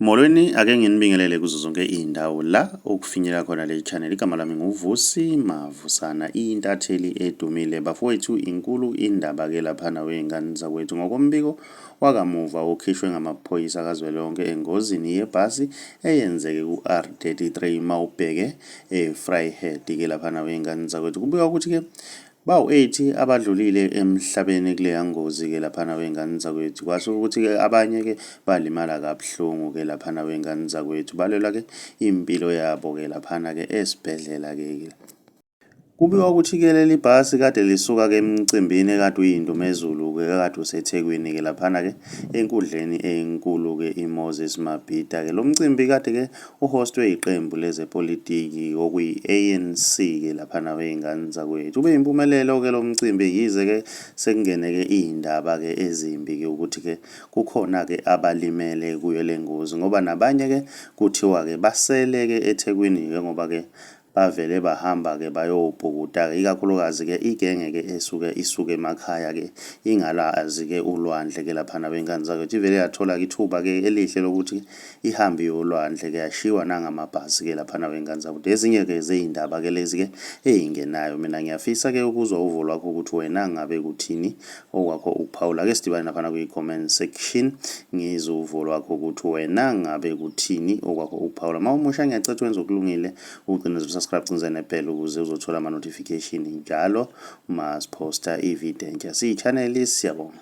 Molweni ake nginibingelele kuzo zonke izindawo la okufinyelela khona le channel. Igama lami nguVusi Mavusana, intatheli edumile. Bafowethu, inkulu indaba ke laphana wey'ngane zakwethu ngokombiko wakamuva okhishwe ngamaphoyisa kazwelonke engozini yebhasi eyenzeke ku-R33 mawubheke Vryheid ke laphana wey'ngane zakwethu. Kubikwa ukuthi ke bawu-8 abadlulile emhlabeni kuleya ngozi ke laphana wey'ngane zakwethu. Kwasho ukuthi ke abanye ke balimala kabuhlungu ke laphana wey'ngane zakwethu, balwela ke impilo yabo ke laphana ke esibhedlela ke. Kubikwa ukuthi ke leli bhasi kade lisuka ke emcimbini kade uyindumezulu ke kade useThekwini ke laphana ke enkundleni enkulu ke iMoses Mabhida ke. Lo mcimbi kade ke uhostwe iqembu lezepolitiki okuyi-ANC ke laphana wey'ngane zakwethu. Ube impumelelo ke lo mcimbi, yize ke sekungene ke iy'ndaba ke ezimbi ke ukuthi ke kukhona ke abalimele kuyo le ngozi, ngoba nabanye ke kuthiwa ke basele ke eThekwini ke ngoba ke bavele bahamba ke bayobhukuda ke, ikakhulukazi ke igenge ke isuke emakhaya ke ingalazi ke ulwandle ke laphana wey'ngane zakwethu. Ivele yathola ke ithuba ke elihle lokuthi ihambe yolwandle ke yashiwa nangamabhasi ke laphana wey'ngane zakwethu. Ezinye ke zey'ndaba ke lezi ke ey'ngenayo. Mina ngiyafisa ke ukuzwa uvo lwakho ukuthi wena ngabe kuthini okwakho ukuphawula. Ake sidibane laphana kwi-comment section ngizwe uvo lwakho ukuthi wena ngabe kuthini okwakho ukuphawula. Mawumusha ngiyacela wenze okulungile ugcine subscribe cenze nebhele ukuze uzothola ama-notification njalo uma siphosta ividiyo entsha. Siyi-channel, siyabonga.